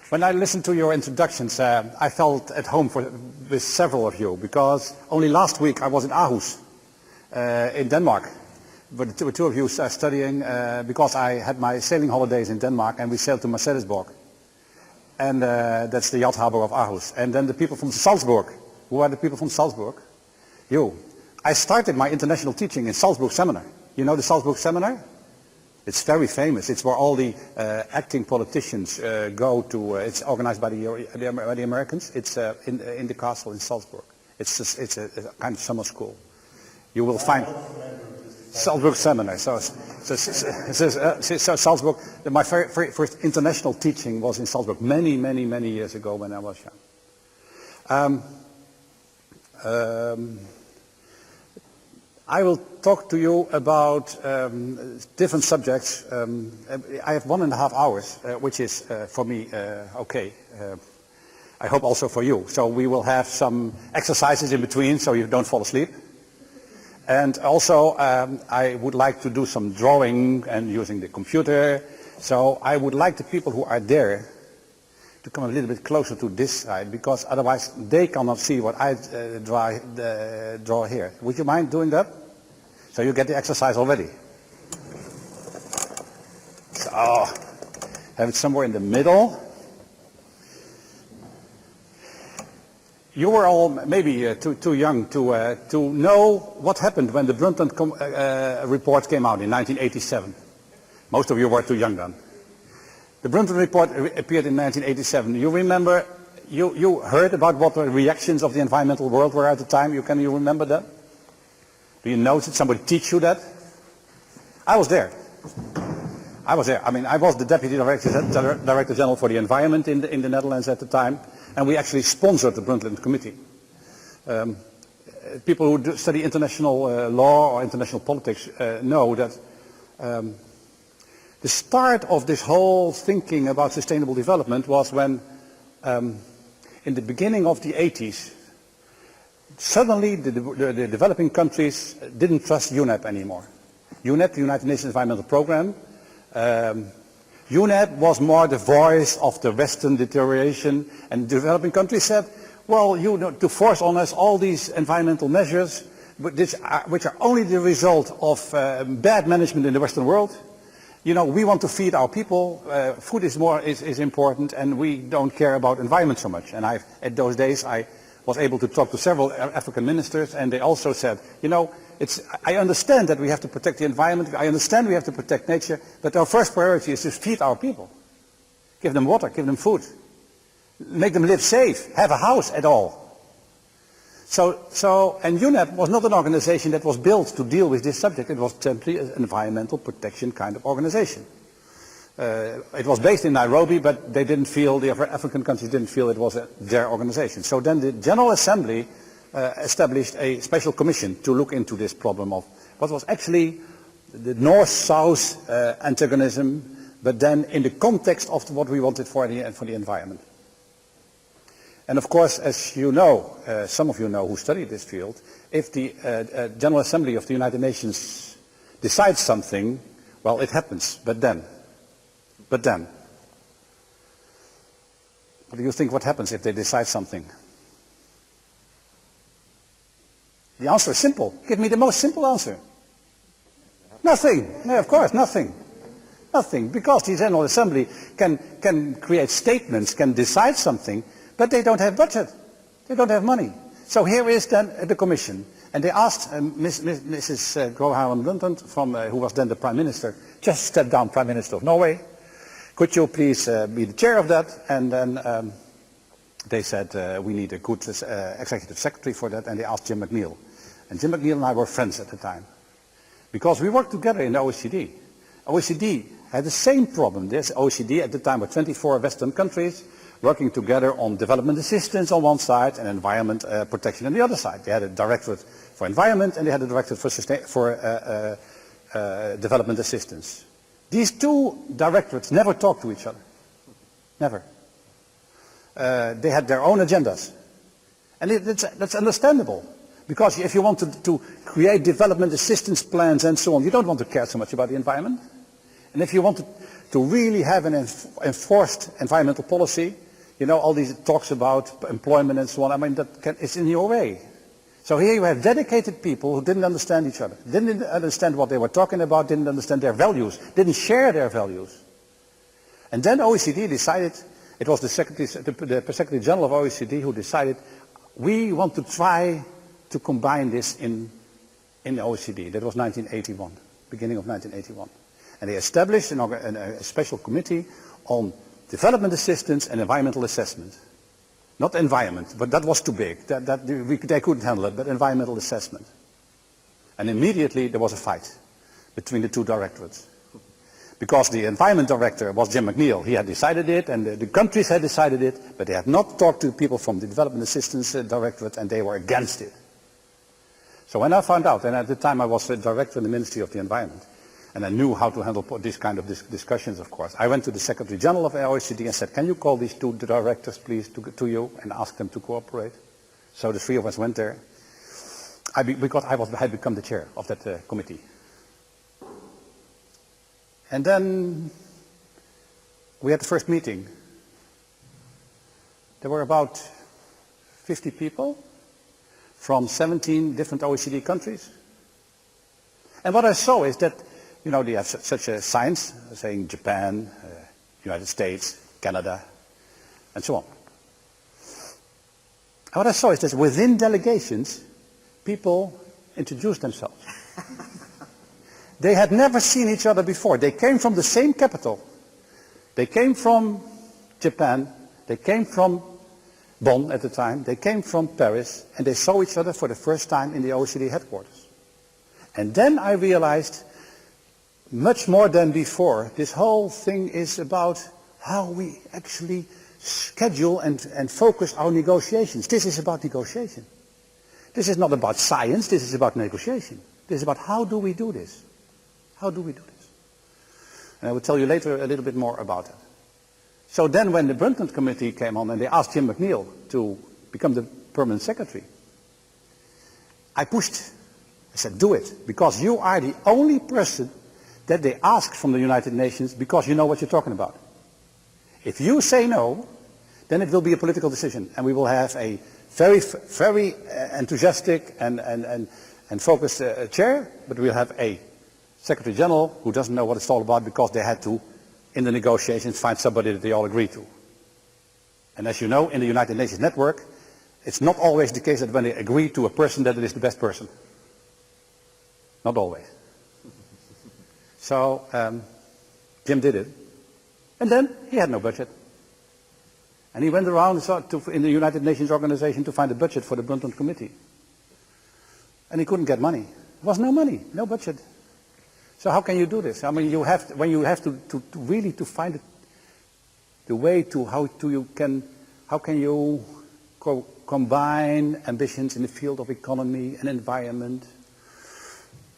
When I listened to your introductions, I felt at home with several of you, because only last week I was in Aarhus, in Denmark. But the two of you are studying, because I had my sailing holidays in Denmark, and we sailed to Matjaž. And that's the yacht harbor of Aarhus. And then the people from Salzburg. Who are the people from Salzburg? You. I started my international teaching in Salzburg Seminar. You know the Salzburg Seminar? It's very famous. It's where all the acting politicians go to. It's organized by the Americans. It's in the castle in Salzburg. It's a kind of summer school. You will find Salzburg Seminar. So Salzburg. My very first international teaching was in Salzburg many years ago when I was young. I will talk to you about different subjects. I have 1.5 hours, which is for me okay. I hope also for you. So we will have some exercises in between so you don't fall asleep. And also I would like to do some drawing and using the computer. So I would like the people who are there to come a little bit closer to this side, because otherwise they cannot see what I draw here. Would you mind doing that? So you get the exercise already. So have it somewhere in the middle. You were all maybe too young to know what happened when the Brundtland report came out in 1987. Most of you were too young then. The Brundtland report appeared in 1987. You remember, you heard about what the reactions of the environmental world were at the time? Can you remember that? Do you know? Did somebody teach you that? I was there. I mean, I was the Deputy Director General for the Environment in the Netherlands at the time, and we actually sponsored the Brundtland Committee. People who study international law or international politics know that the start of this whole thinking about sustainable development was when, in the beginning of the 80s, suddenly the developing countries didn't trust UNEP anymore. UNEP, the United Nations Environmental Programme, UNEP was more the voice of the Western deterioration, and developing countries said, well, to force on us all these environmental measures, which are only the result of bad management in the Western world. We want to feed our people, food is important, and we don't care about environment so much. And at those days I was able to talk to several African ministers, and they also said, I understand that we have to protect the environment, I understand we have to protect nature, but our first priority is to feed our people. Give them water, give them food, make them live safe, have a house at all. And UNEP was not an organization that was built to deal with this subject. It was simply an environmental protection kind of organization. It was based in Nairobi, but the African countries didn't feel it was their organization. So then the General Assembly established a special commission to look into this problem of what was actually the North-South antagonism, but then in the context of what we wanted for the environment. And of course, as you know, some of you know who studied this field, if the General Assembly of the United Nations decides something, well, it happens, but then. What do you think what happens if they decide something? The answer is simple. Give me the most simple answer. Nothing. No, of course, nothing. Nothing. Because the General Assembly can create statements, can decide something, but they don't have budget. They don't have money. So here is then the Commission. And they asked Mrs. Gro Harlem Brundtland, who was then the Prime Minister, just stepped down, Prime Minister of Norway. Could you please be the chair of that? And then they said, we need a good executive secretary for that. And they asked Jim McNeil. And Jim McNeil and I were friends at the time. Because we worked together in the OECD. OECD had the same problem. This OECD at the time were 24 Western countries, working together on development assistance on one side and environment protection on the other side. They had a directorate for environment and they had a directorate for development assistance. These two directorates never talked to each other. Never. They had their own agendas. And that's understandable. Because if you want to create development assistance plans and so on, you don't want to care so much about the environment. And if you want to really have an enforced environmental policy, you know, all these talks about employment and so on, I mean, it's in your way. So here you have dedicated people who didn't understand each other, didn't understand what they were talking about, didn't understand their values, didn't share their values. And then OECD decided, it was the Secretary General of OECD who decided, we want to try to combine this in OECD. That was 1981, beginning of 1981. And they established a special committee on development assistance and environmental assessment. Not environment, but that was too big. They couldn't handle it, but environmental assessment. And immediately there was a fight between the two directorates. Because the environment director was Jim McNeil. He had decided it, and the countries had decided it, but they had not talked to people from the development assistance directorate, and they were against it. So when I found out, and at the time I was the director in the Ministry of the Environment, and I knew how to handle this kind of discussions, of course, I went to the Secretary General of the OECD and said, can you call these two directors, please, to you, and ask them to cooperate? So the three of us went there, because I had become the chair of that committee. And then we had the first meeting. There were about 50 people from 17 different OECD countries. And what I saw is that, you know, they have such a signs saying Japan, United States, Canada, and so on. And what I saw is that within delegations, people introduced themselves. They had never seen each other before. They came from the same capital. They came from Japan. They came from Bonn at the time. They came from Paris. And they saw each other for the first time in the OECD headquarters. And then I realized, much more than before, this whole thing is about how we actually schedule and focus our negotiations. This is about negotiation. This is not about science. This is about negotiation. This is about how do we do this? How do we do this? And I will tell you later a little bit more about it. So then when the Brundtland Committee came on and they asked Jim McNeil to become the permanent secretary, I pushed. I said, do it, because you are the only person that they ask from the United Nations because you know what you're talking about. If you say no, then it will be a political decision, and we will have a very, very enthusiastic and focused chair, but we'll have a Secretary General who doesn't know what it's all about because they had to, in the negotiations, find somebody that they all agree to. And as you know, in the United Nations network, it's not always the case that when they agree to a person that it is the best person. Not always. So Jim did it. And then he had no budget. And he went around in the United Nations organization to find a budget for the Brundtland Committee. And he couldn't get money. There was no money, no budget. So how can you do this? I mean, when you have to really find the way to how can you combine ambitions in the field of economy and environment,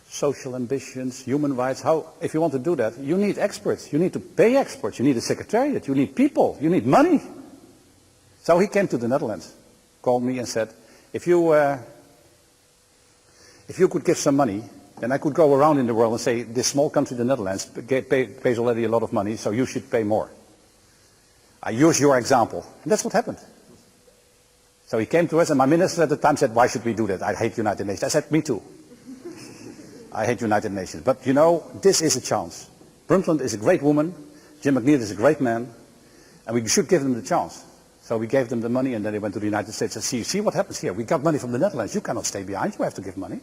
social ambitions, human rights. If you want to do that, you need experts. You need to pay experts. You need a secretariat. You need people. You need money. So he came to the Netherlands, called me and said, if you could give some money, then I could go around in the world and say, this small country, the Netherlands, pays already a lot of money, so you should pay more. I use your example. And that's what happened. So he came to us, and my minister at the time said, why should we do that? I hate United Nations. I said, me too. I hate United Nations. But you know, this is a chance. Brundtland is a great woman. Jim McNeil is a great man. And we should give them the chance. So we gave them the money, and then they went to the United States and see what happens here. We got money from the Netherlands. You cannot stay behind. You have to give money.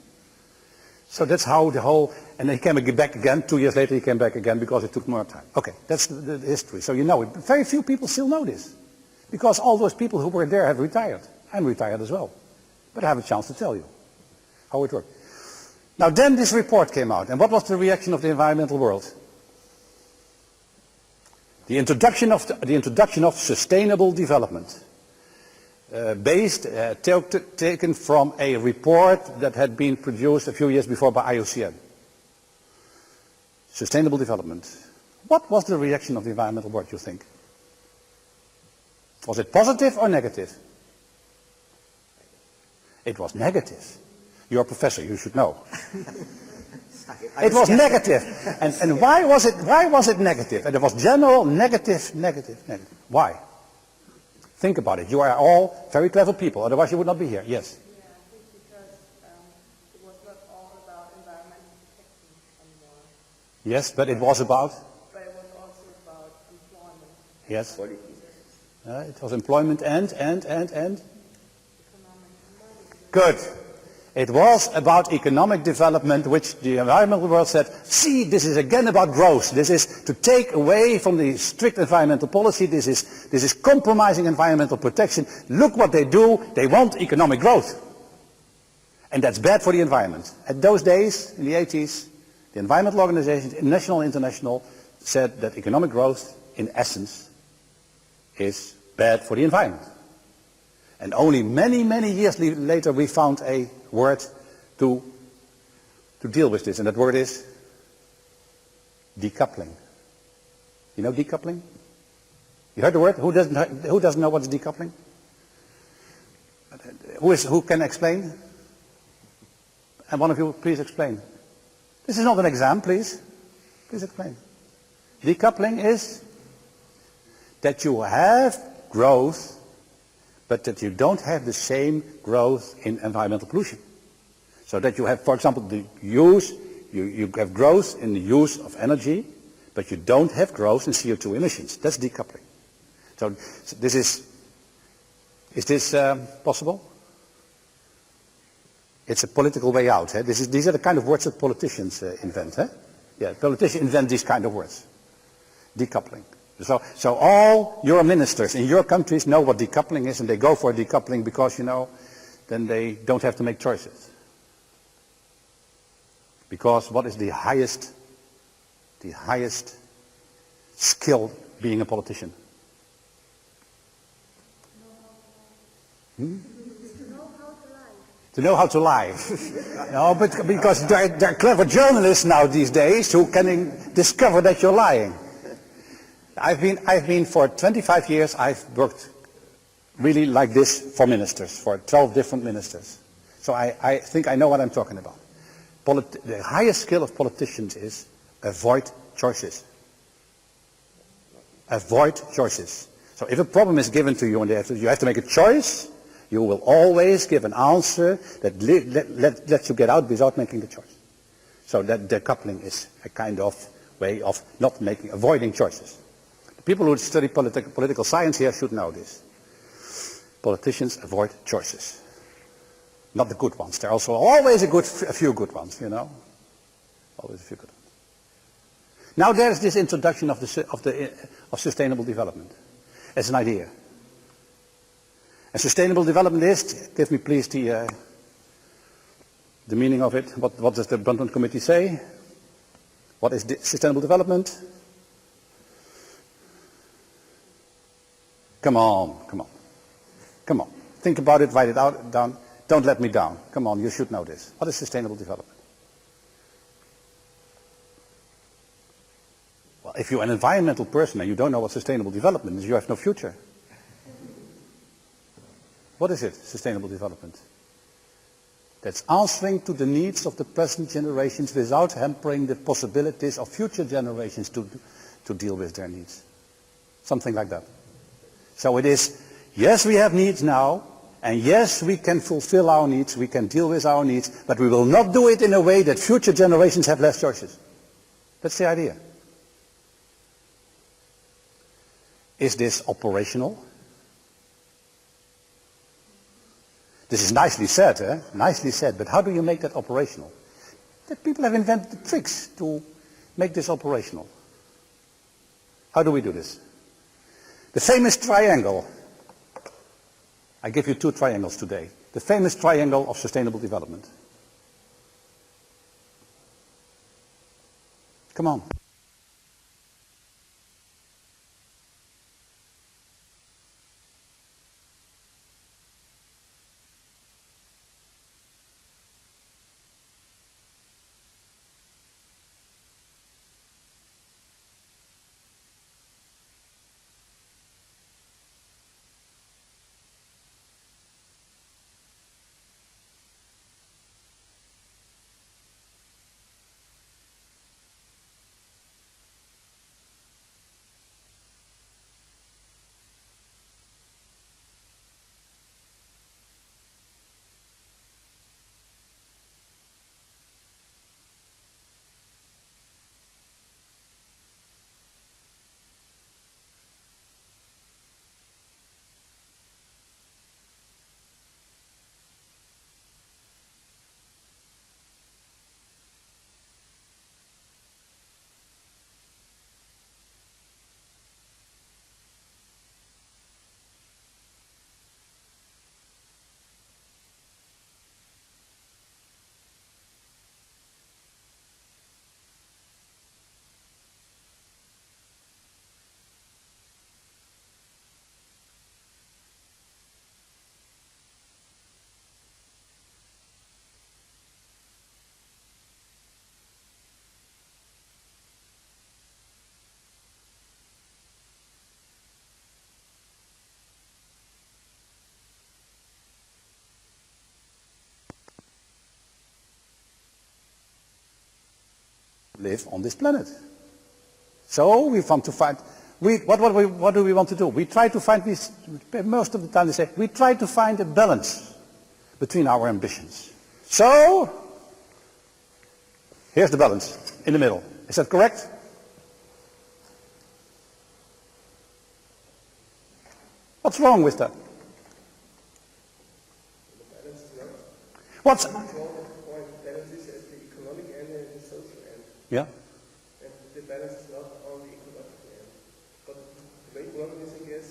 So that's how the whole, and then he came back again. 2 years later he came back again because it took more time. Okay, that's the history. So you know it. Very few people still know this. Because all those people who were there have retired. I'm retired as well. But I have a chance to tell you how it worked. Now then this report came out. And what was the reaction of the environmental world? The introduction of sustainable development. Taken from a report that had been produced a few years before by IUCN. Sustainable development. What was the reaction of the environmental world, you think? Was it positive or negative? It was negative. You're a professor, you should know. It was negative. And why was it negative? And it was general negative. Why? Think about it. You are all very clever people, otherwise you would not be here. Yes? Yeah, I think because it was not all about environmental protection anymore. Yes, but it was about? But it was also about employment. Yes. It was employment and? Economic. Good. It was about economic development, which the environmental world said, see, this is again about growth. This is to take away from the strict environmental policy. This is compromising environmental protection. Look what they do. They want economic growth. And that's bad for the environment. At those days, in the 80s, the environmental organizations, national and international, said that economic growth, in essence, is bad for the environment. And only many, many years later we found a word to deal with this, and that word is decoupling. You know decoupling? You heard the word? Who doesn't know what is decoupling? Who can explain? And one of you, please explain. This is not an exam, please. Please explain. Decoupling is that you have growth, but that you don't have the same growth in environmental pollution. So that you have, for example, the use, you have growth in the use of energy, but you don't have growth in CO2 emissions. That's decoupling. So this is this possible? It's a political way out. These are the kind of words that politicians invent. Yeah, politicians invent these kind of words. Decoupling. So all your ministers in your countries know what decoupling is, and they go for decoupling because, then they don't have to make choices. Because what is the highest skill being a politician? To know how to lie. No, but because there are clever journalists now these days who can discover that you're lying. I've been for 25 years, I've worked really like this for ministers, for 12 different ministers. So I think I know what I'm talking about. The highest skill of politicians is avoid choices. Avoid choices. So if a problem is given to you and you have to make a choice, you will always give an answer that lets you get out without making the choice. So that decoupling is a kind of way of avoiding choices. People who study political science here should know this. Politicians avoid choices. Not the good ones. There are also always a few good ones, Always a few good ones. Now there's this introduction of sustainable development as an idea. And sustainable development is, give me please the meaning of it. What does the Brundtland Committee say? What is sustainable development? Come on. Think about it, write it down. Don't let me down. Come on, you should know this. What is sustainable development? Well, if you're an environmental person and you don't know what sustainable development is, you have no future. What is it, sustainable development? That's answering to the needs of the present generations without hampering the possibilities of future generations to deal with their needs. Something like that. So it is, yes, we have needs now, and yes, we can fulfill our needs, we can deal with our needs, but we will not do it in a way that future generations have less choices. That's the idea. Is this operational? This is nicely said, Nicely said, but how do you make that operational? That people have invented tricks to make this operational. How do we do this? The famous triangle. I give you two triangles today. The famous triangle of sustainable development. Come on. live on this planet. So we want to find, what do we want to do? We try to find, most of the time they say, we try to find a balance between our ambitions. So, here's the balance, in the middle. Is that correct? What's wrong with that? What's... Balance is at the economic end and the social end. Yeah? And the balance is not on the ecological end. But the way working is, I guess,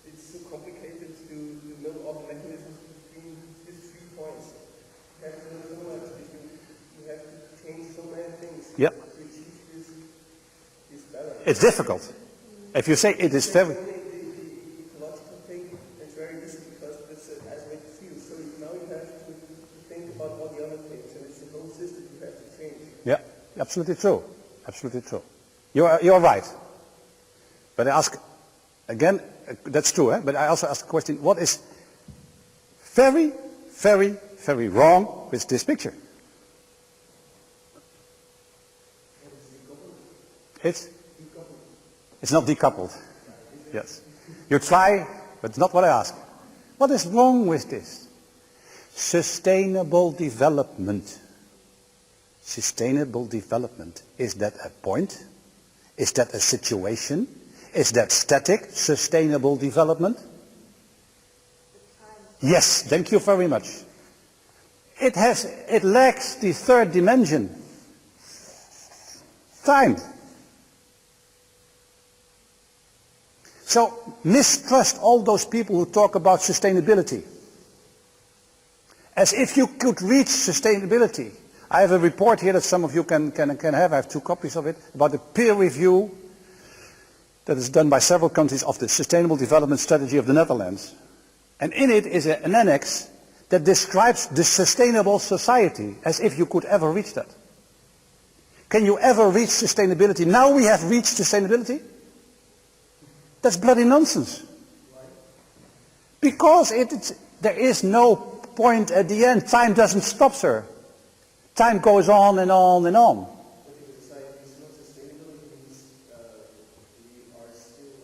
it's so complicated to know all the mechanisms between these 3 points. You have to know so much, you have to change so many things Yeah. to achieve this balance. It's difficult. If you say it is very... The ecological thing is very risky because it's an isolated field. So now you have to think about all the other things, and it's the whole system you have to change. Yeah, absolutely true. Absolutely true. You're right. But I ask, again, that's true, but I also ask the question, what is very, very, very wrong with this picture? It's not decoupled. Yes. You try, but it's not what I ask. What is wrong with this? Sustainable development. Sustainable development. Is that a point? Is that a situation? Is that static, sustainable development? Yes, thank you very much. It lacks the third dimension. Time. So mistrust all those people who talk about sustainability. As if you could reach sustainability. I have a report here that some of you can have. I have 2 copies of it, about the peer review that is done by several countries of the Sustainable Development Strategy of the Netherlands. And in it is an annex that describes the sustainable society, as if you could ever reach that. Can you ever reach sustainability? Now we have reached sustainability? That's bloody nonsense. Because there is no point at the end. Time doesn't stop, sir. Time goes on and on and on. But if the society is not sustainable, it means we are still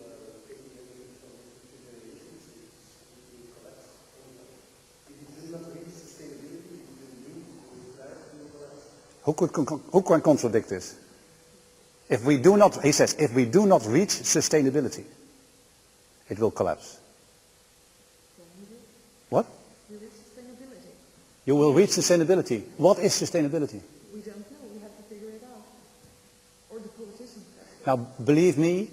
taking everything from future generations. It will collapse. If it does not reach sustainability, it will collapse. Who can contradict this? If we do not, he says, if we do not reach sustainability, it will collapse. What? You reach sustainability. You will reach sustainability. What is sustainability? We don't know. We have to figure it out. Or the politicians have to. Now, believe me,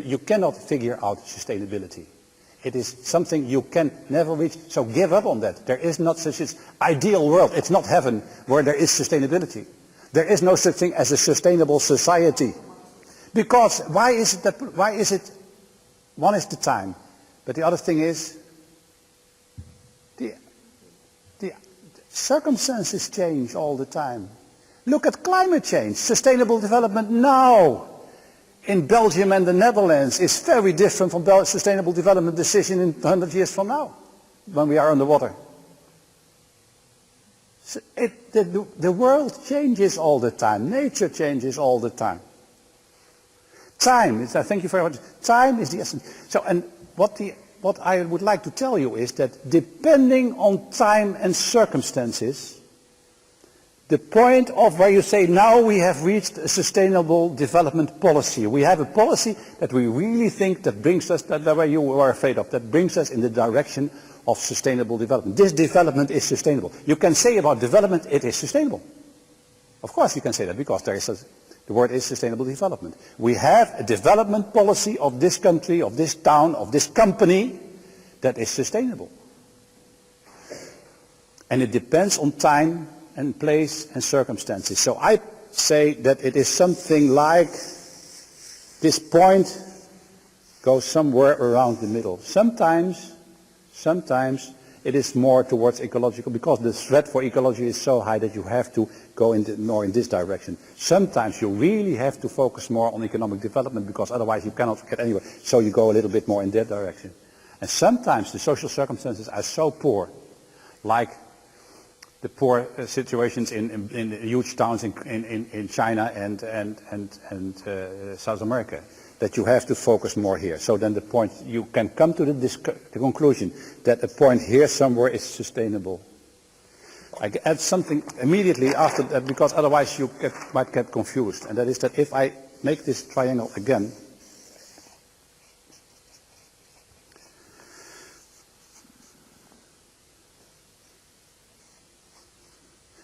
you cannot figure out sustainability. It is something you can never reach. So give up on that. There is not such an ideal world. It's not heaven where there is sustainability. There is no such thing as a sustainable society. Because why is it one is the time, but the other thing is the circumstances change all the time. Look at climate change. Sustainable development now in Belgium and the Netherlands is very different from sustainable development decision in 100 years from now, when we are underwater. So the world changes all the time. Nature changes all the time. Time, thank you very much. Time is the essence. So, and what I would like to tell you is that depending on time and circumstances, the point of where you say now we have reached a sustainable development policy. We have a policy that we really think that brings us, that way you are afraid of, that brings us in the direction of sustainable development. This development is sustainable. You can say about development it is sustainable. Of course you can say that because the word is sustainable development. We have a development policy of this country, of this town, of this company that is sustainable. And it depends on time and place and circumstances. So I say that it is something like this point goes somewhere around the middle. Sometimes it is more towards ecological because the threat for ecology is so high that you have to go more in this direction. Sometimes you really have to focus more on economic development because otherwise you cannot get anywhere. So you go a little bit more in that direction. And sometimes the social circumstances are so poor, like the poor situations in huge towns in China and South America, that you have to focus more here. So then the point, you can come to the conclusion that a point here somewhere is sustainable. I add something immediately after that, because otherwise you might get confused, and that is that if I make this triangle again,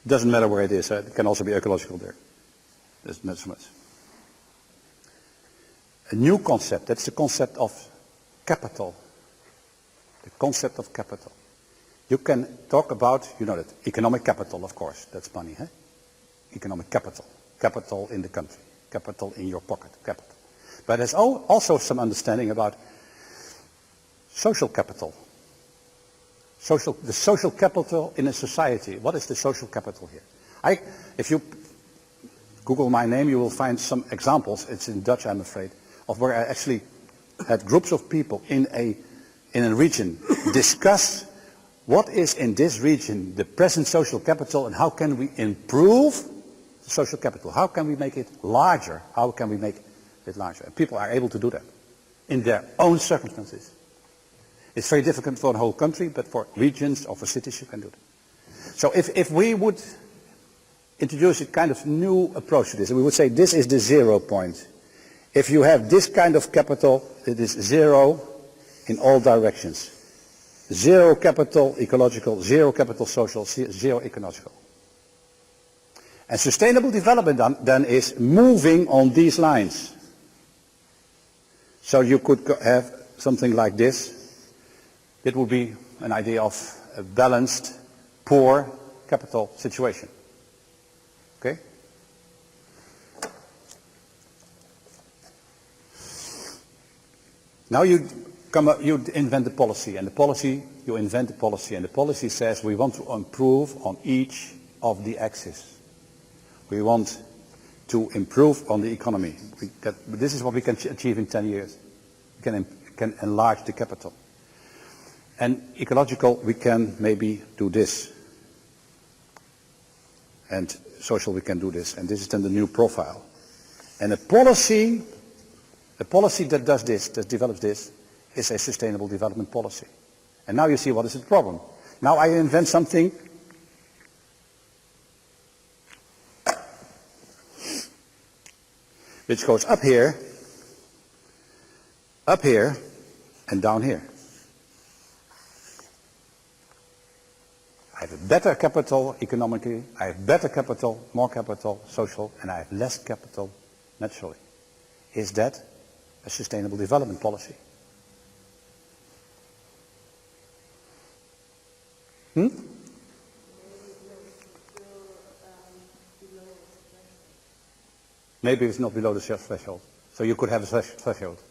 it doesn't matter where it is, it can also be ecological there. There's not so much. A new concept, that's the concept of capital. The concept of capital. You can talk about, you know that, economic capital, of course, that's money, eh? Economic capital. Capital in the country. Capital in your pocket, capital. But there's also some understanding about social capital. The social capital in a society. What is the social capital here? If you Google my name, you will find some examples, it's in Dutch, I'm afraid, of where I actually had groups of people in a region discuss what is in this region the present social capital and how can we improve the social capital? How can we make it larger? How can we make it larger? And people are able to do that in their own circumstances. It's very difficult for the whole country, but for regions or for cities you can do that. So if we would introduce a kind of new approach to this, we would say this is the 0 point. If you have this kind of capital, it is 0 in all directions. 0 capital ecological, 0 capital social, 0 ecological. And sustainable development then is moving on these lines. So you could have something like this. It would be an idea of a balanced, poor capital situation. Okay? Now you invent the policy, and you invent the policy, and the policy says we want to improve on each of the axes. We want to improve on the economy. This is what we can achieve in 10 years. We can enlarge the capital. And ecological, we can maybe do this. And social, we can do this. And this is then the new profile. And a policy that does this, that develops this, is a sustainable development policy. And now you see what is the problem. Now I invent something which goes up here, and down here. I have a better capital economically, I have better capital, more capital, social, and I have less capital naturally. Is that a sustainable development policy? Maybe it's not below the threshold. So you could have a threshold.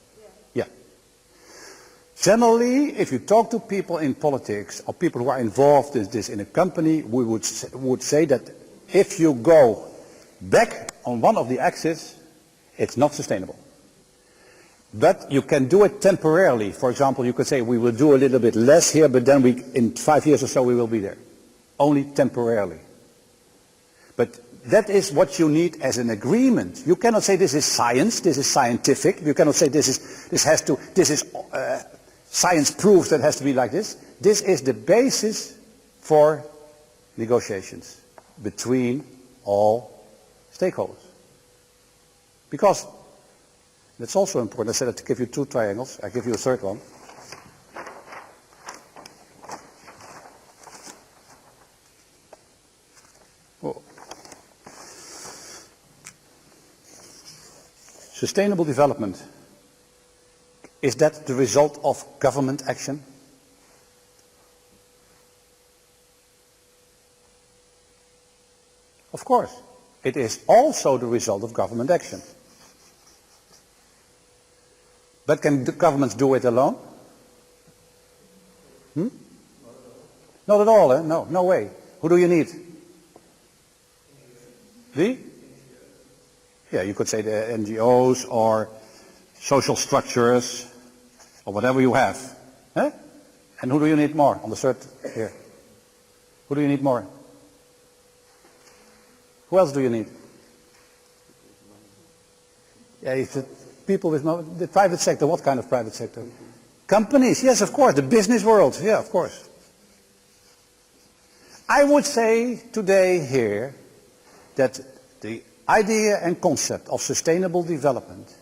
Yeah. Generally, if you talk to people in politics or people who are involved in this in a company, we would say that if you go back on one of the axes, it's not sustainable. But you can do it temporarily. For example, you could say we will do a little bit less here, but then in 5 years or so we will be there. Only temporarily. But that is what you need as an agreement. You cannot say this is science, this is scientific. You cannot say this is science proves that it has to be like this. This is the basis for negotiations between all stakeholders. Because that's also important. I said to give you 2 triangles. I give you a third one. Oh. Sustainable development. Is that the result of government action? Of course. It is also the result of government action. But can the governments do it alone? Not at all, eh? No way. Who do you need? The? Yeah, you could say the NGOs or social structures or whatever you have. Eh? And who do you need more on the third here? Who do you need more? Who else do you need? Yeah, it's the people with the private sector. What kind of private sector? Companies, yes, of course. The business world, yeah, of course. I would say today here that the idea and concept of sustainable development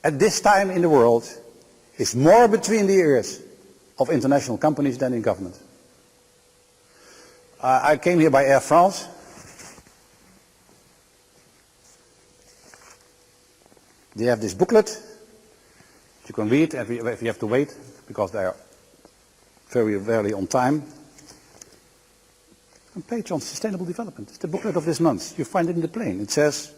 at this time in the world is more between the ears of international companies than in government. I came here by Air France. They have this booklet you can read if you have to wait because they are very rarely on time. A page on sustainable development. It's the booklet of this month. You find it in the plane. It says,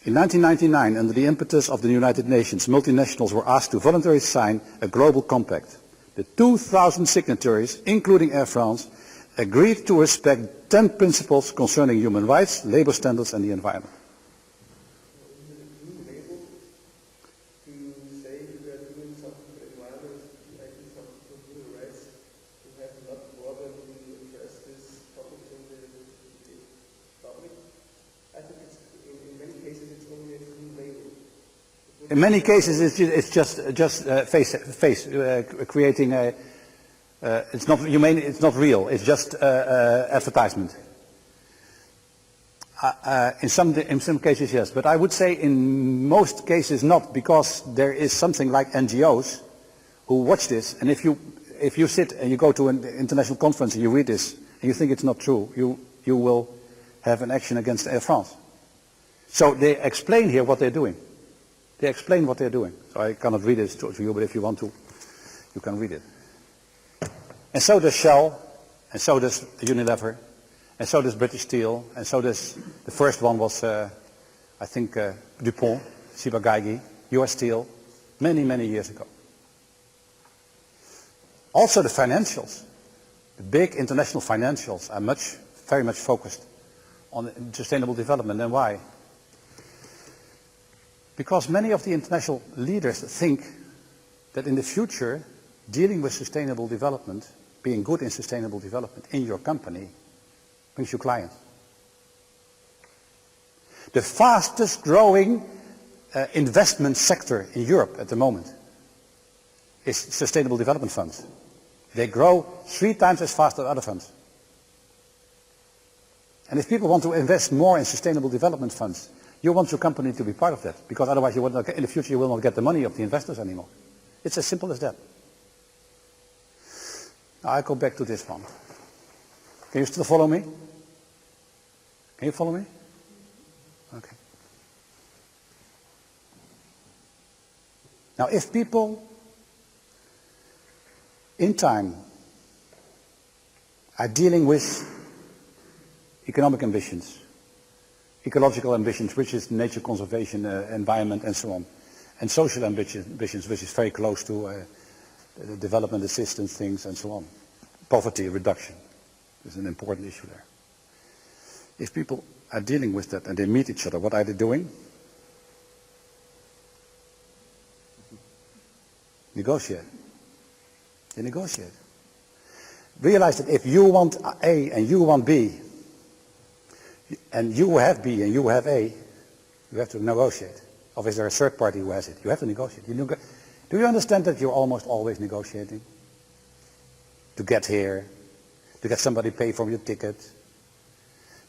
in 1999, under the impetus of the United Nations, multinationals were asked to voluntarily sign a global compact. The 2,000 signatories, including Air France, agreed to respect 10 principles concerning human rights, labor standards and the environment. In many cases, it's just creating a. It's not humane. It's not real. It's just advertisement. In some cases, yes, but I would say in most cases not, because there is something like NGOs who watch this, and if you sit and you go to an international conference and you read this and you think it's not true, you will have an action against Air France. So they explain here what they're doing. They explain what they're doing. So I cannot read it to you, but if you want to, you can read it. And so does Shell, and so does Unilever, and so does British Steel, and so does, the first one was, I think, DuPont, Ciba-Geigy, US Steel, many, many years ago. Also the financials, the big international financials are very much focused on sustainable development. And why? Because many of the international leaders think that in the future, dealing with sustainable development, being good in sustainable development in your company, brings you clients. The fastest growing investment sector in Europe at the moment is sustainable development funds. They grow 3 times as fast as other funds. And if people want to invest more in sustainable development funds, you want your company to be part of that, because otherwise you will not get, in the future you will not get the money of the investors anymore. It's as simple as that. Now I go back to this one. Can you still follow me? Can you follow me? Okay. Now if people in time are dealing with economic ambitions, ecological ambitions, which is nature conservation, environment and so on, and social ambitions, which is very close to the development assistance things and so on. Poverty reduction is an important issue there. If people are dealing with that and they meet each other, what are they doing? Negotiate. They negotiate. Realize that if you want A and you want B, and you have B and you have A, you have to negotiate. Or is there a third party who has it? You have to negotiate. Do you understand that you're almost always negotiating? To get here, to get somebody to pay for your ticket,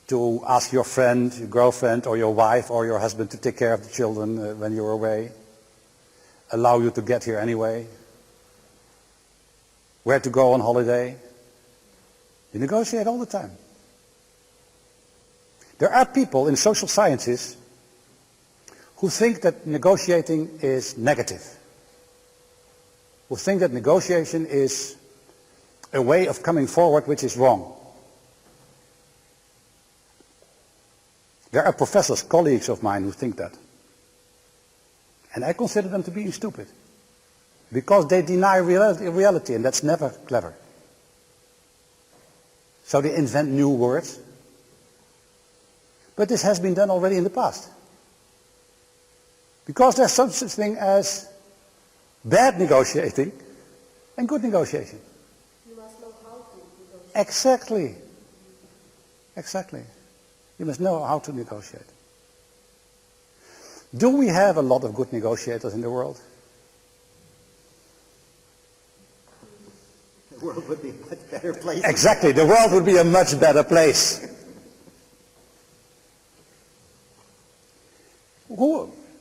to ask your friend, your girlfriend, or your wife, or your husband to take care of the children when you're away, allow you to get here anyway, where to go on holiday. You negotiate all the time. There are people in social sciences who think that negotiating is negative, who think that negotiation is a way of coming forward which is wrong. There are professors, colleagues of mine, who think that. And I consider them to be stupid, because they deny reality, and that's never clever. So they invent new words. But this has been done already in the past. Because there's some such thing as bad negotiating and good negotiation. You must know how to negotiate. Exactly. Exactly. You must know how to negotiate. Do we have a lot of good negotiators in the world? The world would be a much better place. Exactly. The world would be a much better place.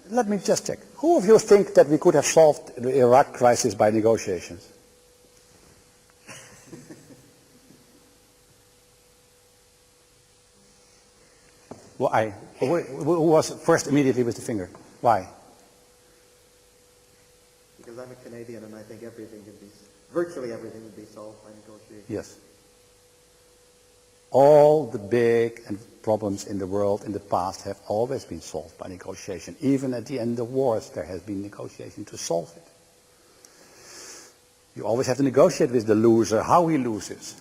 Let me just check. Who of you think that we could have solved the Iraq crisis by negotiations? Why? Who was first immediately with the finger? Why? Because I'm a Canadian and I think virtually everything would be solved by negotiation. Yes. All the big problems in the world in the past have always been solved by negotiation. Even at the end of wars, there has been negotiation to solve it. You always have to negotiate with the loser, how he loses.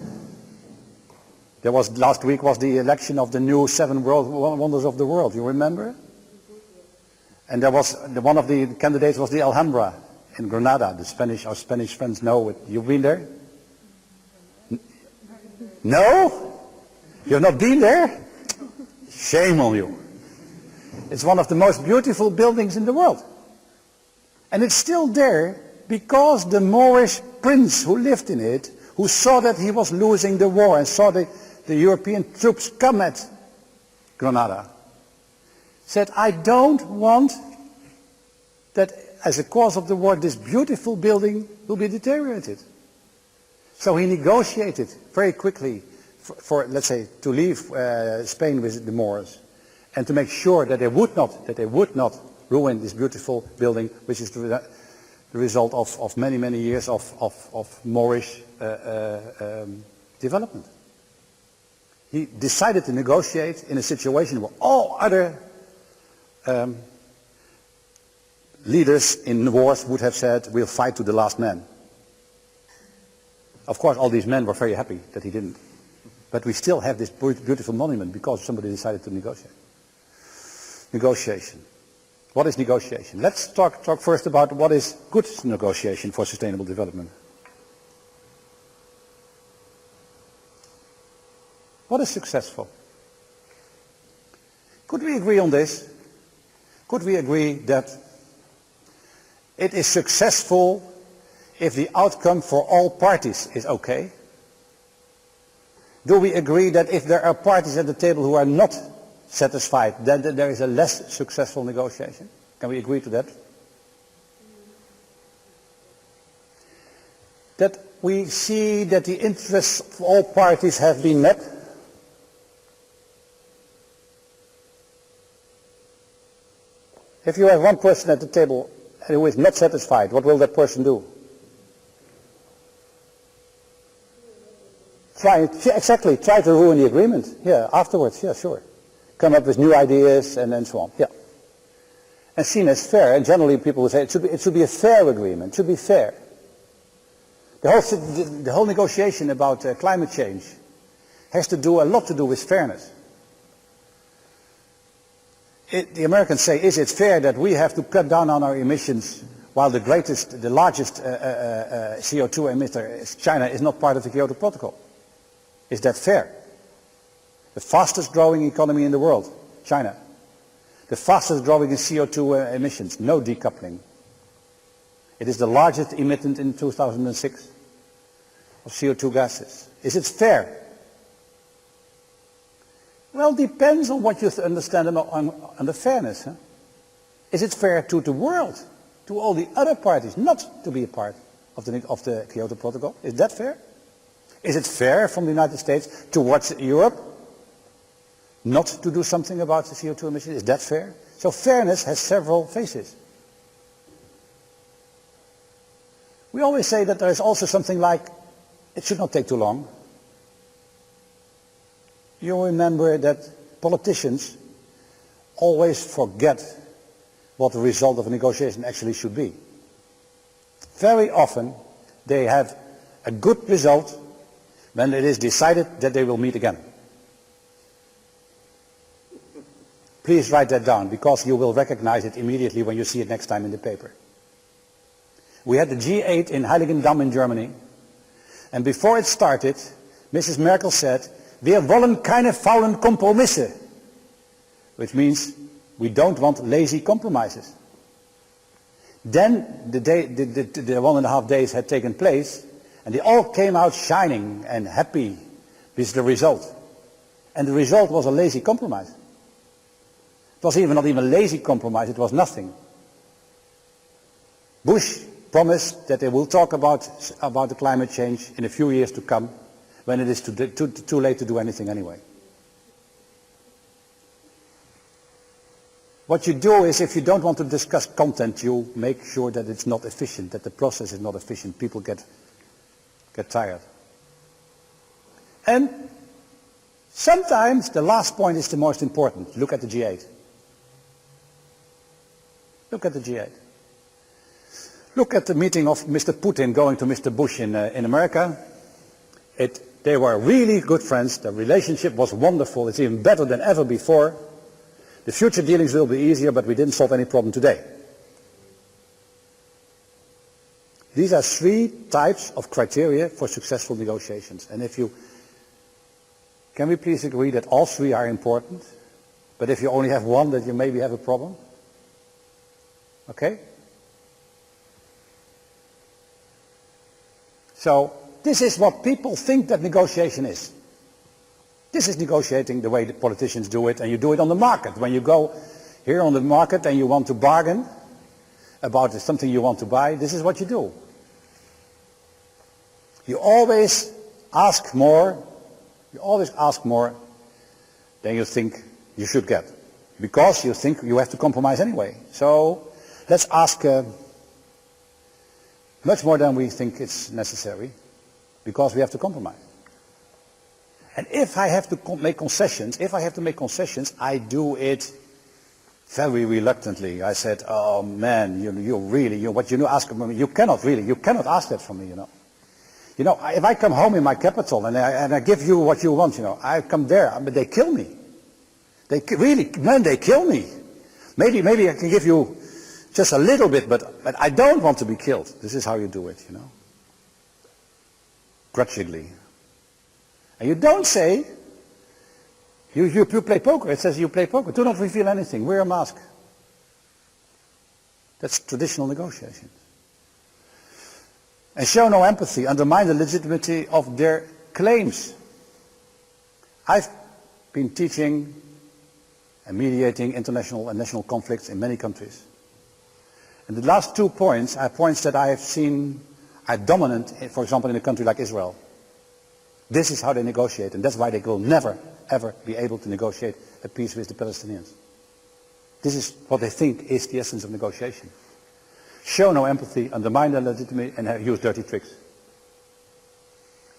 Last week was the election of the new 7 world wonders of the world. You remember? And there was one of the candidates was the Alhambra in Granada. Our Spanish friends know it. You've been there? No? You've not been there? Shame on you. It's one of the most beautiful buildings in the world. And it's still there because the Moorish prince who lived in it, who saw that he was losing the war and saw the European troops come at Granada, said, I don't want that as a cause of the war this beautiful building will be deteriorated. So he negotiated very quickly for let's say, to leave Spain with the Moors and to make sure that they would not ruin this beautiful building, which is the result of many, many years of Moorish development. He decided to negotiate in a situation where all other leaders in wars would have said, we'll fight to the last man. Of course, all these men were very happy that he didn't. But we still have this beautiful monument because somebody decided to negotiate. Negotiation. What is negotiation? Let's talk first about what is good negotiation for sustainable development. What is successful? Could we agree on this? Could we agree that it is successful if the outcome for all parties is okay? Do we agree that if there are parties at the table who are not satisfied, then there is a less successful negotiation? Can we agree to that? That we see that the interests of all parties have been met? If you have one person at the table who is not satisfied, what will that person do? Try to ruin the agreement. Yeah, afterwards, yeah, sure. Come up with new ideas and so on. Yeah. And seen as fair, and generally people would say it should be a fair agreement, it should be fair. The whole negotiation about climate change has a lot to do with fairness. The Americans say, is it fair that we have to cut down on our emissions while the largest CO2 emitter, China, is not part of the Kyoto Protocol? Is that fair? The fastest growing economy in the world, China. The fastest growing in CO2 emissions, no decoupling. It is the largest emittent in 2006 of CO2 gases. Is it fair? Well, depends on what you understand under fairness. Huh? Is it fair to the world, to all the other parties, not to be a part of the Kyoto Protocol? Is that fair? Is it fair from the United States towards Europe not to do something about the CO2 emissions? Is that fair? So fairness has several faces. We always say that there is also something like, it should not take too long. You remember that politicians always forget what the result of a negotiation actually should be. Very often they have a good result when it is decided that they will meet again. Please write that down, because you will recognize it immediately when you see it next time in the paper. We had the G8 in Heiligendamm in Germany, and before it started, Mrs. Merkel said, "Wir wollen keine faulen Kompromisse," which means we don't want lazy compromises. Then the 1.5 days had taken place, and they all came out shining and happy with the result. And the result was a lazy compromise. It was not even a lazy compromise, it was nothing. Bush promised that they will talk about the climate change in a few years to come, when it is too late to do anything anyway. What you do is, if you don't want to discuss content, you make sure that it's not efficient, that the process is not efficient. People get tired. And sometimes the last point is the most important. Look at the G8. Look at the G8. Look at the meeting of Mr. Putin going to Mr. Bush in America. They were really good friends. The relationship was wonderful. It's even better than ever before. The future dealings will be easier, but we didn't solve any problem today. These are 3 types of criteria for successful negotiations. And can we please agree that all 3 are important? But if you only have one, that you maybe have a problem? Okay? So, this is what people think that negotiation is. This is negotiating the way the politicians do it, and you do it on the market. When you go here on the market and you want to bargain about something you want to buy, this is what you do. You always ask more than you think you should get, because you think you have to compromise anyway. So let's ask much more than we think is necessary, because we have to compromise. And if I have to make concessions, I do it very reluctantly. I said, "Oh man, you cannot ask that from me, you know. You know, if I come home in my capital and I give you what you want, you know, I come there, but they kill me. They kill me. Maybe I can give you just a little bit, but I don't want to be killed." This is how you do it, you know. Grudgingly. And you don't say, you play poker. It says you play poker. Do not reveal anything. Wear a mask. That's traditional negotiation. And show no empathy. Undermine the legitimacy of their claims. I've been teaching and mediating international and national conflicts in many countries. And the last 2 points are points that I have seen are dominant, for example, in a country like Israel. This is how they negotiate, and that's why they will never, ever be able to negotiate a peace with the Palestinians. This is what they think is the essence of negotiation. Show no empathy, undermine their legitimacy, and use dirty tricks.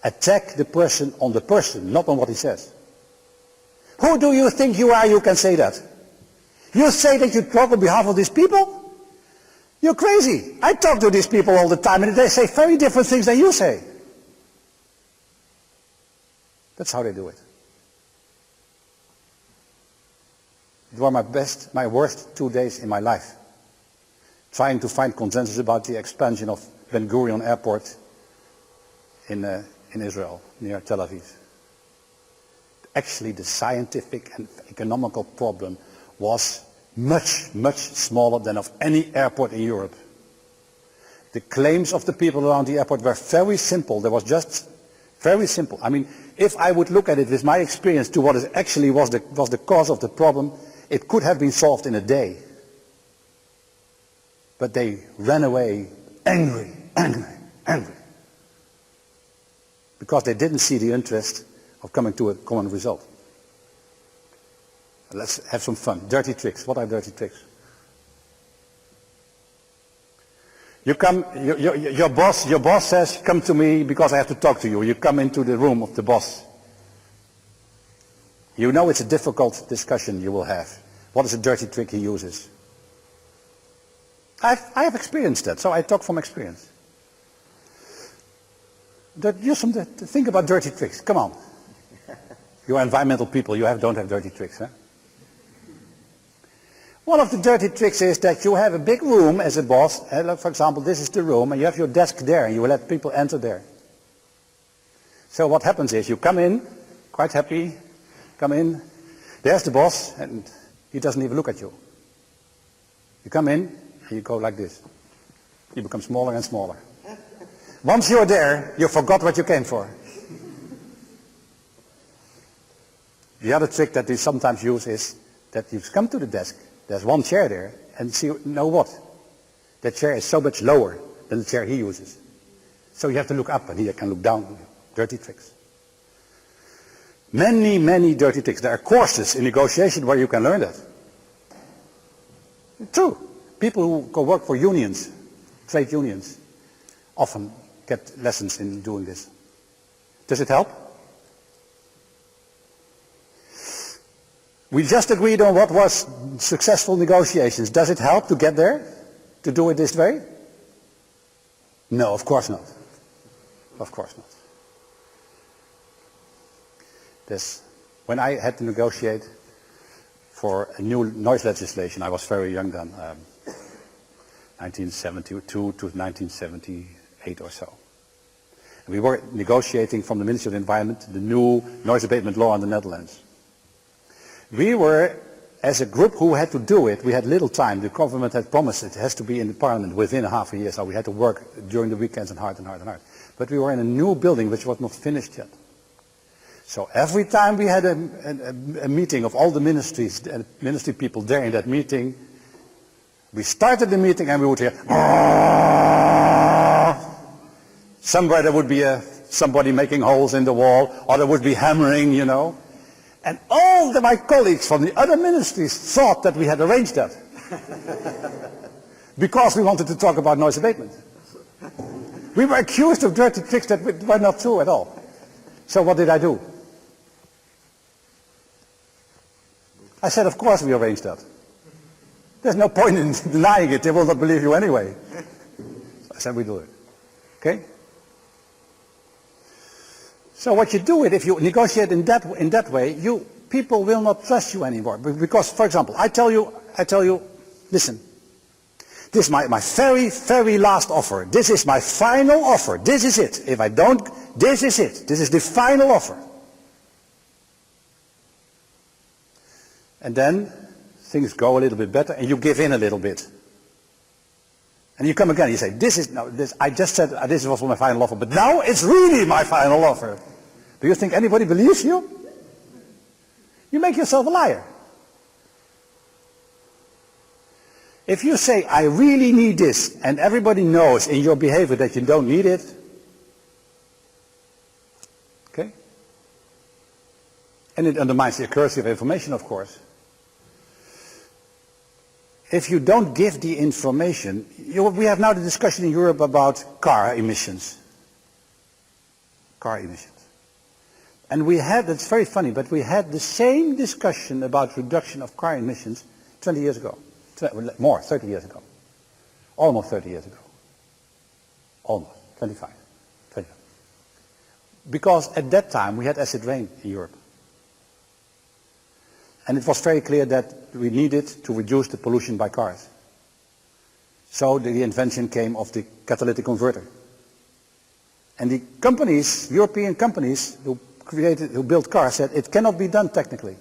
Attack the person on the person, not on what he says. Who do you think you are, you can say that? You say that you talk on behalf of these people? You're crazy. I talk to these people all the time, and they say very different things than you say. That's how they do it. It were my worst 2 days in my life, trying to find consensus about the expansion of Ben Gurion Airport in Israel, near Tel Aviv. Actually, the scientific and economical problem was much, much smaller than of any airport in Europe. The claims of the people around the airport were very simple. There was just very simple. I mean, if I would look at it with my experience to what it actually was the cause of the problem, it could have been solved in a day. But they ran away angry. Because they didn't see the interest of coming to a common result. Let's have some fun. Dirty tricks. What are dirty tricks? You come, your boss says, "Come to me because I have to talk to you." You come into the room of the boss. You know it's a difficult discussion you will have. What is a dirty trick he uses? I have experienced that, so I talk from experience. Think about dirty tricks. Come on. You are environmental people. You don't have dirty tricks, huh? One of the dirty tricks is that you have a big room as a boss. For example, this is the room, and you have your desk there, and you will let people enter there. So what happens is you come in, quite happy, come in, there's the boss, and he doesn't even look at you. You come in, and you go like this. You become smaller and smaller. Once you're there, you forgot what you came for. The other trick that they sometimes use is that you come to the desk, there's one chair there, and see, know what? That chair is so much lower than the chair he uses. So you have to look up, and he can look down. Dirty tricks. Many, many dirty tricks. There are courses in negotiation where you can learn that. True. People who go work for unions, trade unions, often get lessons in doing this. Does it help? We just agreed on what was successful negotiations. Does it help to get there? To do it this way? No, of course not. Of course not. When I had to negotiate for a new noise legislation, I was very young then, 1972 to 1978 or so. And we were negotiating from the Ministry of the Environment the new noise abatement law in the Netherlands. We were, as a group who had to do it, we had little time. The government had promised it has to be in the parliament within a half a year, so we had to work during the weekends and hard and hard and hard. But we were in a new building which was not finished yet. So every time we had a meeting of all the ministries, and ministry people there in that meeting, we started the meeting and we would hear, somewhere there would be somebody making holes in the wall, or there would be hammering, you know. And all my colleagues from the other ministries thought that we had arranged that. Because we wanted to talk about noise abatement. We were accused of dirty tricks that were not true at all. So what did I do? I said, of course we arranged that. There's no point in denying it. They will not believe you anyway. So I said, we do it. Okay? So what you do if you negotiate in that way, people will not trust you anymore. Because, for example, I tell you, listen, this is my very, very last offer. This is my final offer. This is it. If I don't, this is it. This is the final offer. And then things go a little bit better, and you give in a little bit. And you come again, you say, I just said this was my final offer, but now it's really my final offer. Do you think anybody believes you? You make yourself a liar. If you say, I really need this, and everybody knows in your behavior that you don't need it, okay? And it undermines the accuracy of information, of course. If you don't give the information, we have now the discussion in Europe about car emissions. Car emissions. And it's very funny, but we had the same discussion about reduction of car emissions 20 years ago. 30 years ago. Almost 30 years ago. Almost. 25. Because at that time we had acid rain in Europe. And it was very clear that we needed to reduce the pollution by cars. So the invention came of the catalytic converter. And the companies, European companies who built cars said it cannot be done technically.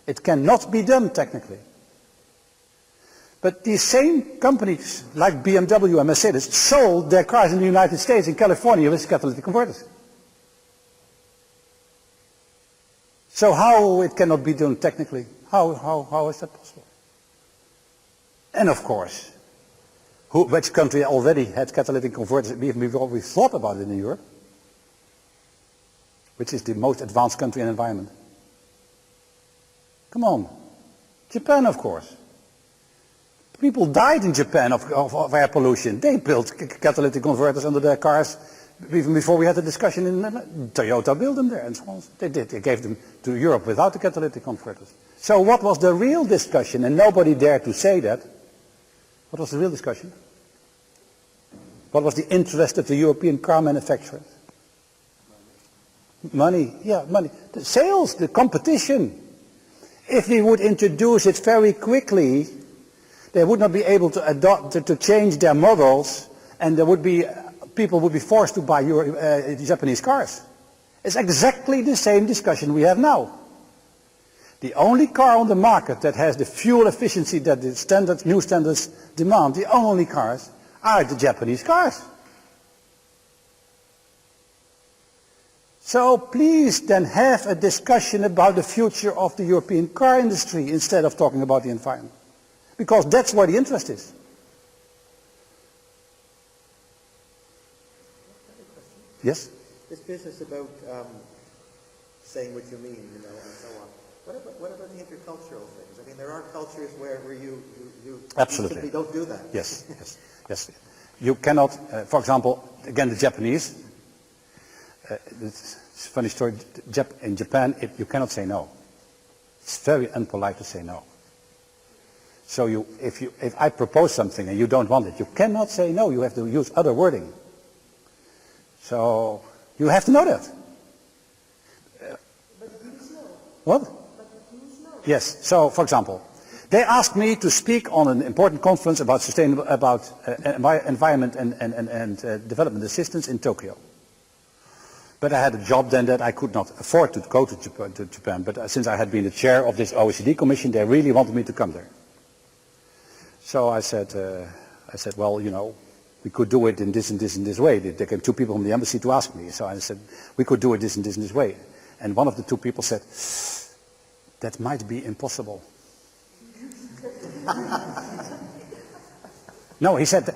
It cannot be done technically. But these same companies like BMW and Mercedes sold their cars in the United States and California with catalytic converters. So how it cannot be done technically? How is that possible? And of course, which country already had catalytic converters even before we thought about it in Europe? Which is the most advanced country in environment? Come on. Japan, of course. People died in Japan of air pollution. They built catalytic converters under their cars even before we had the discussion in Toyota built them there and so on. They gave them to Europe without the catalytic converters. So what was the real discussion? And nobody dared to say that. What was the real discussion? What was the interest of the European car manufacturers? Money, yeah, money. The sales, the competition. If we would introduce it very quickly, they would not be able to change their models, and people would be forced to buy Japanese cars. It's exactly the same discussion we have now. The only car on the market that has the fuel efficiency that the new standards demand, the only cars, are the Japanese cars. So please then have a discussion about the future of the European car industry instead of talking about the environment. Because that's where the interest is. Yes? This business about saying what you mean, you know, and so on. What about the intercultural things? I mean, there are cultures where you Absolutely. simply don't do that. Yes, yes, yes. You cannot, for example, again the Japanese, it's a funny story, in Japan you cannot say no. It's very impolite to say no. So if I propose something and you don't want it, you cannot say no, you have to use other wording. So you have to know that. But it is no. What? But it is no. Yes. So, for example, they asked me to speak on an important conference about environment and development assistance in Tokyo. But I had a job then that I could not afford to go to Japan. But since I had been the chair of this OECD commission, they really wanted me to come there. So I said, well, you know, we could do it in this and this and this way. There came two people from the embassy to ask me. So I said, we could do it this and this and this way. And one of the two people said, that might be impossible. No, he said,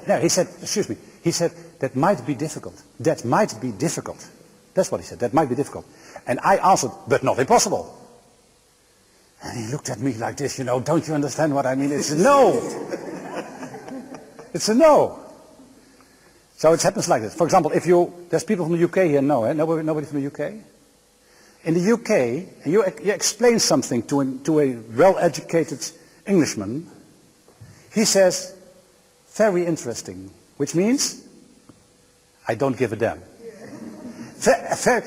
excuse me. He said, that might be difficult. That might be difficult. That's what he said, that might be difficult. And I answered, but not impossible. And he looked at me like this, you know, don't you understand what I mean? It's a no. It's a no. So it happens like this. For example, there's people from the UK here, no, eh? Nobody from the UK? In the UK, you explain something to a well-educated Englishman, he says, very interesting, which means, I don't give a damn.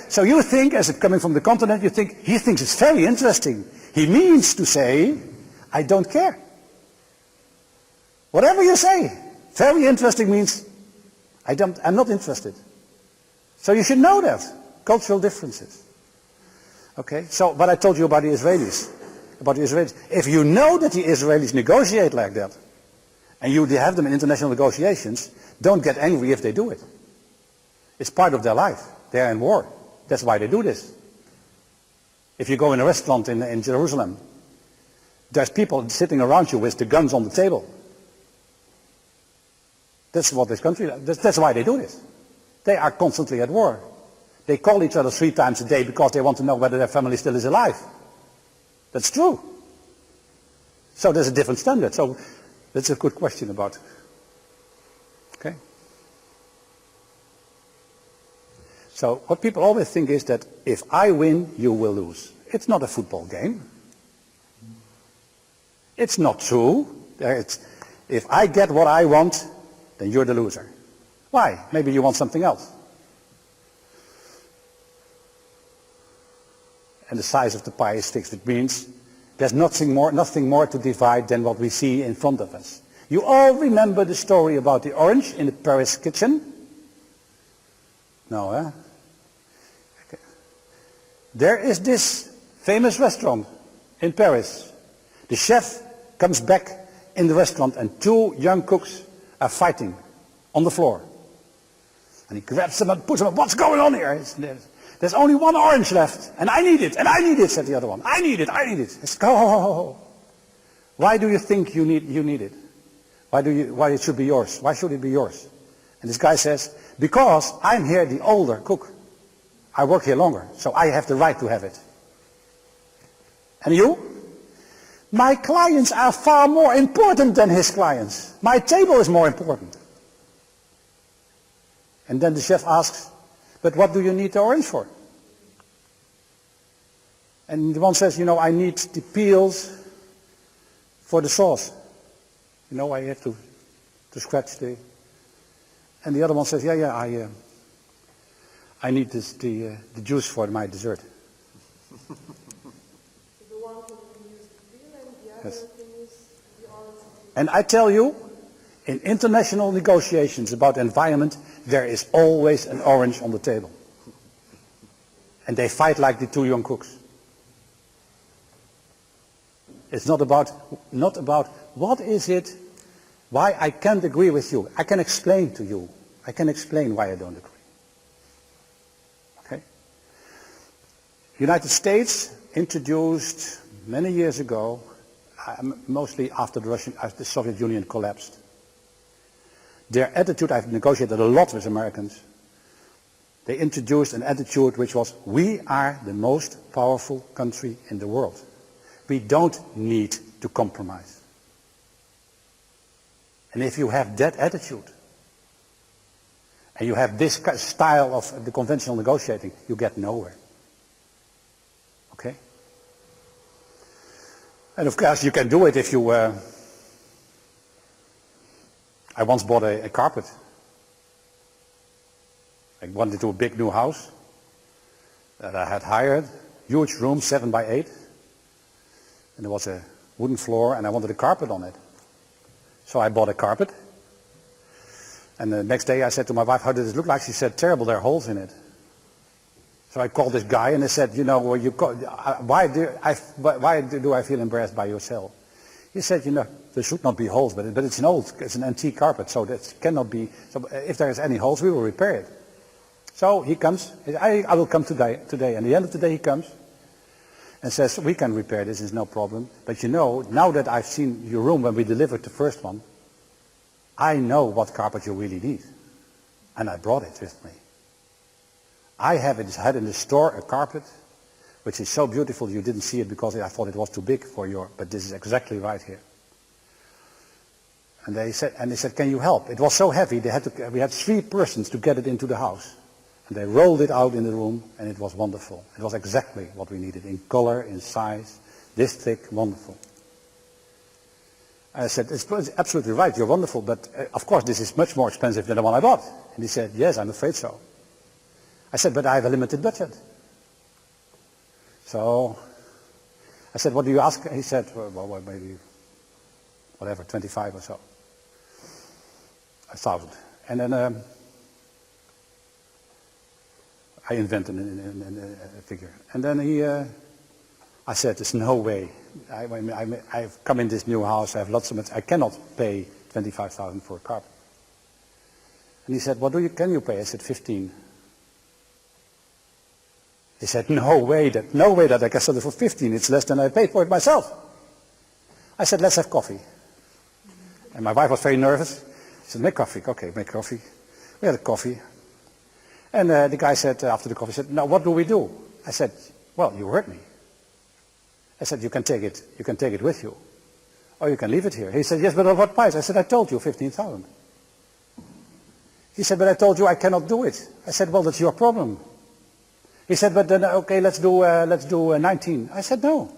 So you think, as it coming from the continent, he thinks it's very interesting. He means to say, I don't care. Whatever you say, very interesting means, I'm not interested. So you should know that, cultural differences. Okay, so what I told you about the Israelis. If you know that the Israelis negotiate like that, and you have them in international negotiations, don't get angry if they do it. It's part of their life. They're in war. That's why they do this. If you go in a restaurant in Jerusalem, there's people sitting around you with the guns on the table. That's what this country, that's why they do this. They are constantly at war. They call each other 3 times a day because they want to know whether their family still is alive. That's true. So there's a different standard. So that's a good question about it. Okay? So what people always think is that if I win, you will lose. It's not a football game. It's not true. If I get what I want, then you're the loser. Why? Maybe you want something else. And the size of the pie is fixed. It means there's nothing more to divide than what we see in front of us. You all remember the story about the orange in the Paris kitchen? No, eh? Okay. There is this famous restaurant in Paris. The chef comes back in the restaurant and 2 young cooks are fighting on the floor. And he grabs them and puts them up. What's going on here? There's only 1 orange left, and I need it, said the other one. I need it. I said, go. Why do you think you need it? Why it should be yours? Why should it be yours? And this guy says, because I'm here the older cook. I work here longer, so I have the right to have it. And you? My clients are far more important than his clients. My table is more important. And then the chef asks, but what do you need the orange for? And the one says, I need the peels for the sauce. I have to scratch the... And the other one says, I need the juice for my dessert. So the one who can use the peel and the other can use the orange. And I tell you, in international negotiations about environment, there is always an orange on the table. And they fight like the two young cooks. It's not about what is it, why I can't agree with you. I can explain to you. I can explain why I don't agree. Okay? United States introduced many years ago, mostly after the Soviet Union collapsed. Their attitude, I've negotiated a lot with Americans. They introduced an attitude which was, we are the most powerful country in the world. We don't need to compromise. And if you have that attitude, and you have this style of the conventional negotiating, you get nowhere. Okay? And of course you can do it if you... I once bought a carpet. I wanted to do a big new house that I had hired, huge room, 7 by 8. And there was a wooden floor and I wanted a carpet on it. So I bought a carpet. And the next day I said to my wife, how does it look like? She said, terrible, there are holes in it. So I called this guy and I said, you know, why do I feel embarrassed by your sale? He said, you know, there should not be holes, but it's an antique carpet, so that cannot be, so if there is any holes, we will repair it. So he comes, I will come today, and at the end of the day he comes and says, we can repair this, it's no problem. But you know, now that I've seen your room when we delivered the first one, I know what carpet you really need. And I brought it with me. I had in the store a carpet which is so beautiful you didn't see it because I thought it was too big for your, but this is exactly right here. And they said, can you help? It was so heavy, we had 3 persons to get it into the house. And they rolled it out in the room, and it was wonderful. It was exactly what we needed, in color, in size, this thick, wonderful. I said, it's absolutely right, you're wonderful, but of course this is much more expensive than the one I bought. And he said, yes, I'm afraid so. I said, but I have a limited budget. So I said, what do you ask? He said, well, maybe, whatever, 25 or so. 1,000. And then I invented a figure. And then I said, there's no way. I've come in this new house, I have lots of money. I cannot pay 25,000 for a carpet. And he said, what can you pay? I said, 15. He said, no way that I can sell it for 15. It's less than I paid for it myself. I said, let's have coffee. And my wife was very nervous. She said, make coffee. Okay, make coffee. We had a coffee. And the guy said, after the coffee, said, now what do we do? I said, well, you heard me. I said, you can take it with you. Or you can leave it here. He said, yes, but at what price? I said, I told you 15,000. He said, but I told you I cannot do it. I said, well, that's your problem. He said, but then, okay, let's do 19. I said, no.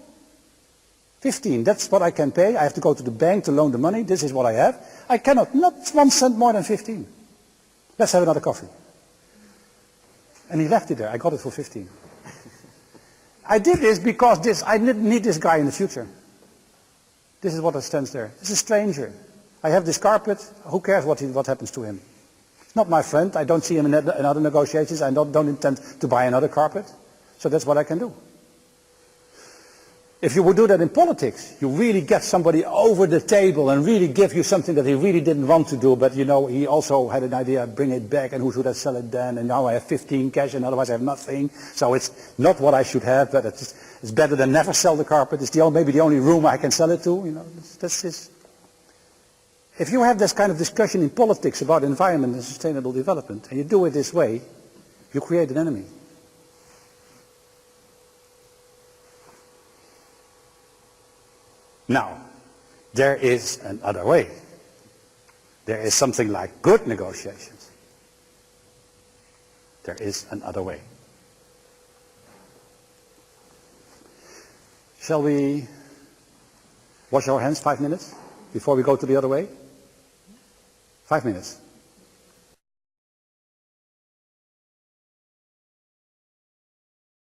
15, that's what I can pay. I have to go to the bank to loan the money. This is what I have. I cannot, not 1 cent more than 15. Let's have another coffee. And he left it there. I got it for 15. I did this because I didn't need this guy in the future. This is what stands there. This is a stranger. I have this carpet. Who cares what happens to him? It's not my friend. I don't see him in other negotiations. I don't intend to buy another carpet. So that's what I can do. If you would do that in politics, you really get somebody over the table and really give you something that he really didn't want to do, but you know, he also had an idea, bring it back, and who should I sell it then? And now I have 15 cash and otherwise I have nothing. So it's not what I should have, but it's better than never sell the carpet. It's maybe the only room I can sell it to. You know, if you have this kind of discussion in politics about environment and sustainable development, and you do it this way, you create an enemy. Now, there is another way. There is something like good negotiations. There is another way. Shall we wash our hands 5 minutes before we go to the other way? 5 minutes.